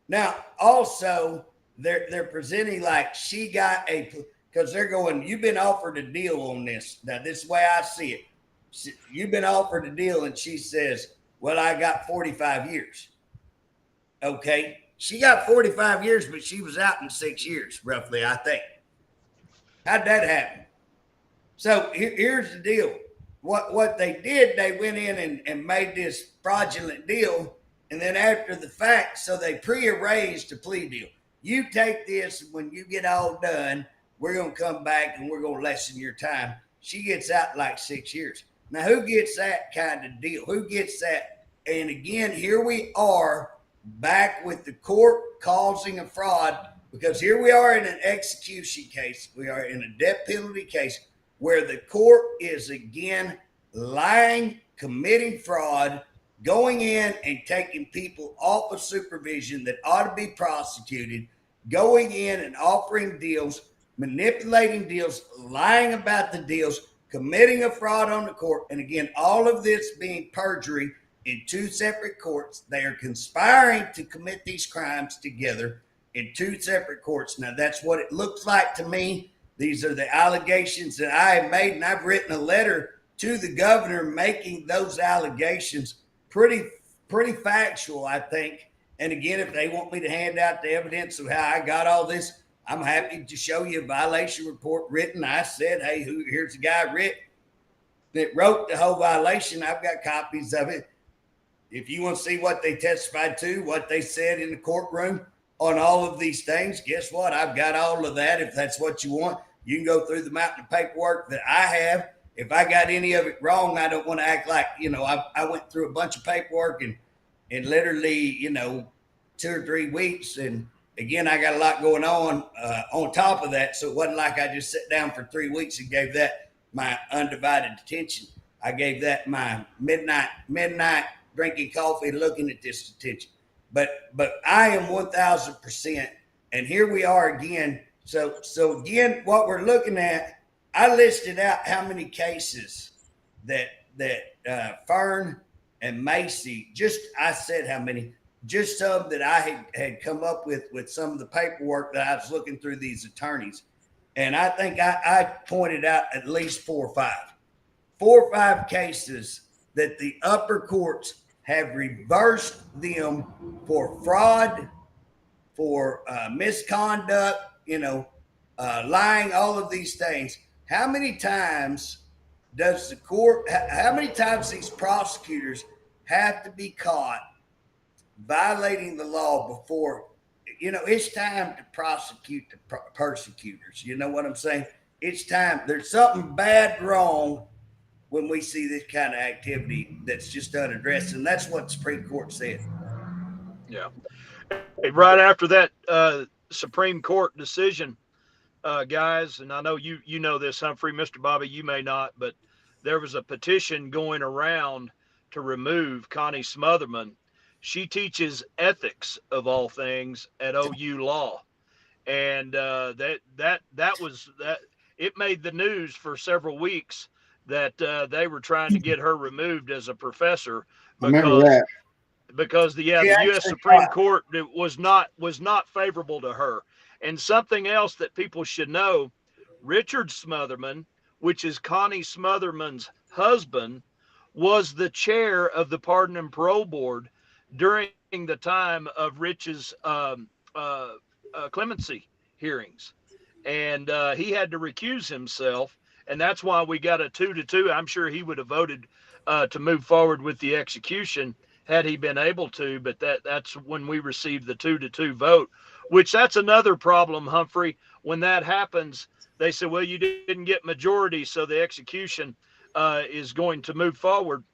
Now, also, they're presenting like she got because they're going, you've been offered a deal on this. Now, this is the way I see it. You've been offered a deal, and she says, well, I got 45 years. Okay. She got 45 years, but she was out in 6 years, roughly, I think. How'd that happen? So here's the deal. What they did, they went in and made this fraudulent deal. And then after the fact, so they prearranged a plea deal. You take this, when you get all done, we're going to come back and we're going to lessen your time. She gets out like 6 years. Now, who gets that kind of deal? Who gets that? And again, here we are back with the court causing a fraud, because here we are in an execution case. We are in a death penalty case where the court is again lying, committing fraud, going in and taking people off of supervision that ought to be prosecuted, going in and offering deals, manipulating deals, lying about the deals, committing a fraud on the court. And again, all of this being perjury in two separate courts. They are conspiring to commit these crimes together in two separate courts. Now, that's what it looks like to me. These are the allegations that I have made, and I've written a letter to the governor making those allegations pretty factual, I think. And again, if they want me to hand out the evidence of how I got all this, I'm happy to show you a violation report written. I said, hey, here's the guy, Rick, that wrote the whole violation. I've got copies of it. If you want to see what they testified to, what they said in the courtroom on all of these things, guess what? I've got all of that. If that's what you want, you can go through the mountain of paperwork that I have. If I got any of it wrong, I don't want to act like, I went through a bunch of paperwork and literally, 2 or 3 weeks. And again, I got a lot going on top of that. So it wasn't like I just sat down for 3 weeks and gave that my undivided attention. I gave that my midnight drinking coffee, looking at this attention. But I am 1,000%. And here we are again. So again, what we're looking at, I listed out how many cases that Fern and Macy, I said how many, just some that I had come up with some of the paperwork that I was looking through these attorneys. And I think I pointed out at least 4 or 5 cases that the upper courts have reversed them for fraud, for misconduct, lying, all of these things. How many times does the court, how many times these prosecutors have to be caught violating the law before, it's time to prosecute the persecutors. You know what I'm saying? It's time. There's something bad wrong when we see this kind of activity that's just unaddressed. And that's what the Supreme Court said. Yeah. Hey, right after that Supreme Court decision, guys, and I know you know this, Humphrey, Mr. Bobby, you may not, but there was a petition going around to remove Connie Smotherman. She teaches ethics of all things at OU Law, and that was it made the news for several weeks that they were trying to get her removed as a professor because the U.S. Supreme Court was not favorable to her. And something else that people should know, Richard Smotherman, which is Connie Smotherman's husband, was the chair of the Pardon and Parole Board during the time of Rich's clemency hearings. And he had to recuse himself. And that's why we got a 2-2. I'm sure he would have voted to move forward with the execution had he been able to. But that's when we received the 2-2 vote, which that's another problem, Humphrey. When that happens, they say, well, you didn't get majority, so the execution is going to move forward.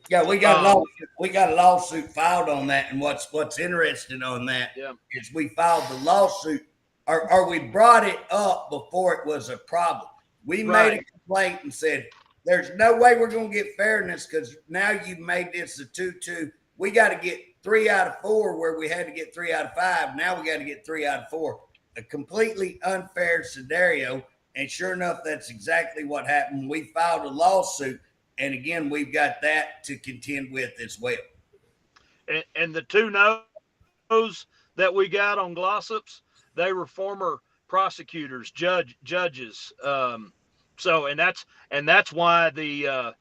Yeah, we got a lawsuit filed on that, and what's interesting on that is we filed the lawsuit, or we brought it up before it was a problem. We made a complaint and said, "There's no way we're going to get fairness because now you've made this a 2-2. We got to get 3 out of 4 where we had to get 3 out of 5. Now we got to get 3 out of 4. A completely unfair scenario." And sure enough, that's exactly what happened. We filed a lawsuit. And again, we've got that to contend with as well. And the 2 no's that we got on Glossips, they were former prosecutors, judges. So that's why the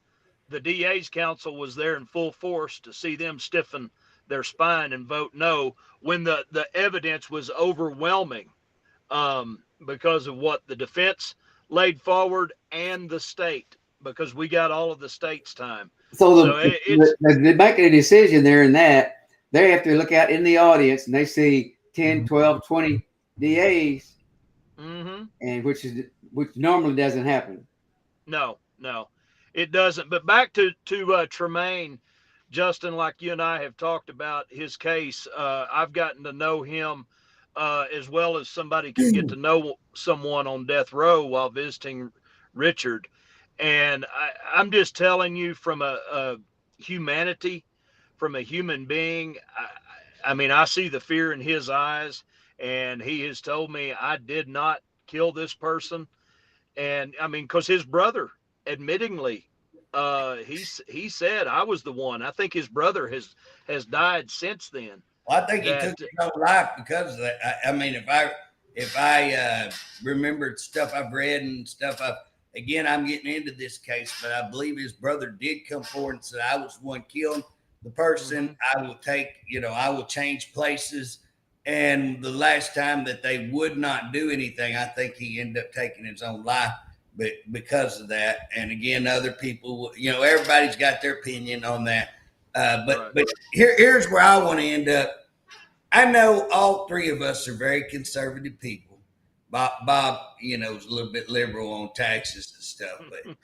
DA's counsel was there in full force to see them stiffen their spine and vote no when the evidence was overwhelming because of what the defense laid forward and the state. Because we got all of the state's time. So they're making a decision there in that. They have to look out in the audience and they see 10, 12, 20 DAs, and which normally doesn't happen. No, it doesn't. But back to Tremane, Justin, like you and I have talked about his case, I've gotten to know him as well as somebody can get to know someone on death row while visiting Richard. And I'm just telling you from a humanity, from a human being, I mean, I see the fear in his eyes, and he has told me I did not kill this person. And I mean, because his brother admittingly he said I was the one. I think his brother has died since then. Well, I think he took his own life because of that. I mean, if I remembered stuff I've read and stuff again, I'm getting into this case, but I believe his brother did come forward and said, I was the one killing the person. I will take, I will change places. And the last time that they would not do anything, I think he ended up taking his own life because of that. And again, other people, everybody's got their opinion on that. But here's where I want to end up. I know all three of us are very conservative people. Bob, is a little bit liberal on taxes and stuff, but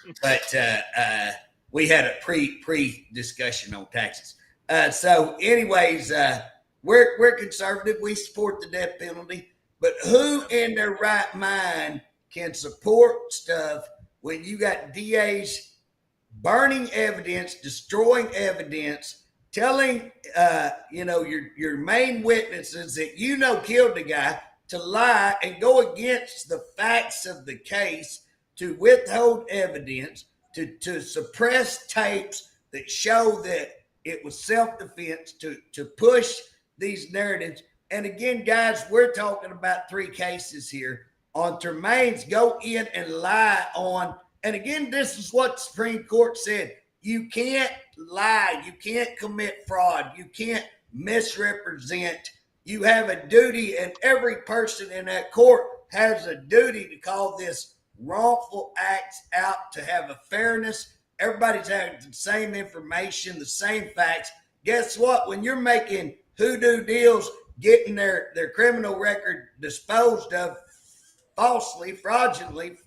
we had a pre discussion on taxes. So, anyways, we're conservative. We support the death penalty, but who in their right mind can support stuff when you got DAs burning evidence, destroying evidence, telling your main witnesses that killed the guy to lie and go against the facts of the case, to withhold evidence, to suppress tapes that show that it was self-defense, to push these narratives. And again, guys, we're talking about 3 cases here. On Tremane's go in and lie on, and again, this is what the Supreme Court said. You can't lie. You can't commit fraud. You can't misrepresent. You have a duty, and every person in that court has a duty to call this wrongful acts out, to have a fairness. Everybody's having the same information, the same facts. Guess what? When you're making hoodoo deals, getting their criminal record disposed of falsely, fraudulently,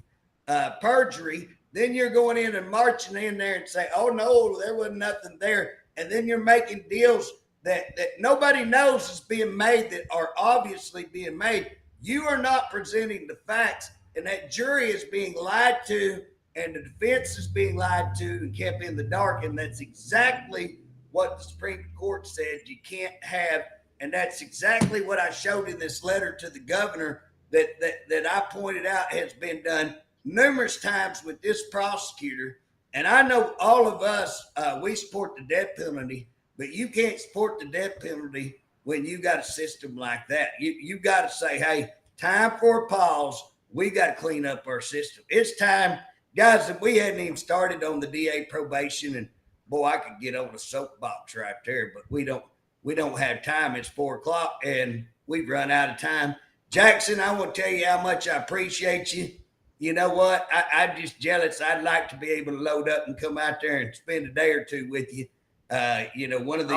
perjury, then you're going in and marching in there and say, oh no, there wasn't nothing there. And then you're making deals that nobody knows is being made, that are obviously being made. You are not presenting the facts, and that jury is being lied to, and the defense is being lied to and kept in the dark. And that's exactly what the Supreme Court said you can't have. And that's exactly what I showed in this letter to the governor that I pointed out has been done numerous times with this prosecutor. And I know all of us, we support the death penalty, but you can't support the death penalty when you got a system like that. You got to say, hey, time for a pause. We got to clean up our system. It's time, guys, that we hadn't even started on the DA probation. And boy, I could get on a soapbox right there, but we don't have time. It's 4:00 and we've run out of time. Jackson, I want to tell you how much I appreciate you. You know what? I'm just jealous. I'd like to be able to load up and come out there and spend a day or two with you. One of these.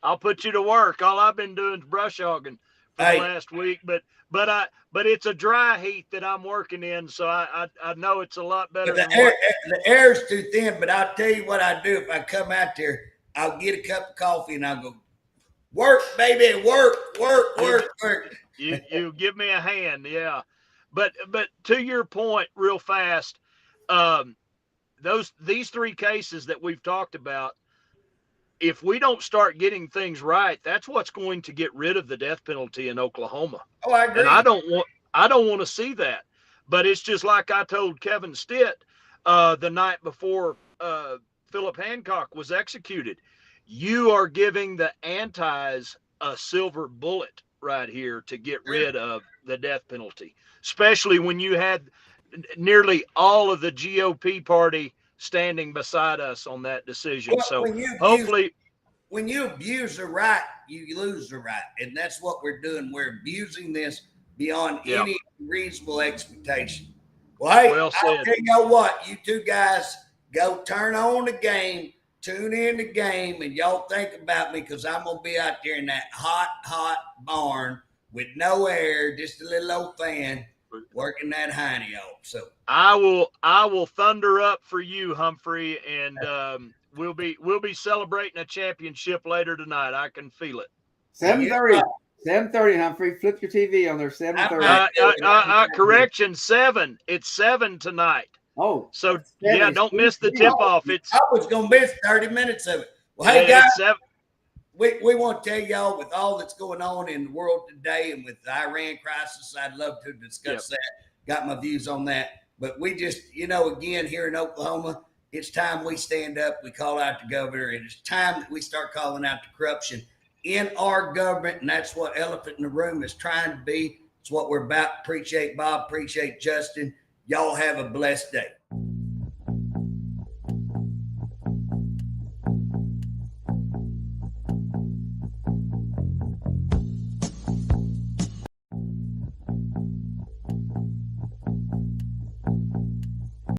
I'll put you to work. All I've been doing is brush hogging for the last week, but it's a dry heat that I'm working in, so I know it's a lot better. The air's too thin, but I'll tell you what I do if I come out there. I'll get a cup of coffee and I'll go, work, baby, work. You give me a hand, yeah. But to your point, real fast, these 3 cases that we've talked about, if we don't start getting things right, that's what's going to get rid of the death penalty in Oklahoma. Oh, I agree. And I don't want to see that. But it's just like I told Kevin Stitt the night before Philip Hancock was executed. You are giving the antis a silver bullet right here to get rid of the death penalty, especially when you had nearly all of the GOP party standing beside us on that decision. Well, so when you abuse the right, you lose the right. And that's what we're doing. We're abusing this beyond any reasonable expectation. Well, hey, I'll tell you what, you 2 guys go turn on the game, tune in the game, and y'all think about me, because I'm going to be out there in that hot barn with no air, just a little old fan, working that hiney off. So I will thunder up for you, Humphrey, and we'll be celebrating a championship later tonight. I can feel it. 7:30. 7:30, Humphrey. Flip your TV on there. 7:30. Correction, 7. It's 7 tonight. Oh, so yeah, don't miss the tip-off. I was gonna miss 30 minutes of it. Well, hey guys, we want to tell y'all, with all that's going on in the world today and with the Iran crisis, I'd love to discuss that. Got my views on that, but we just, again, here in Oklahoma, It's time we stand up, we call out the governor, and it's time that we start calling out the corruption in our government, and that's what Elephant in the Room is trying to be. It's what we're about. Appreciate Bob, appreciate Justin. Y'all have a blessed day.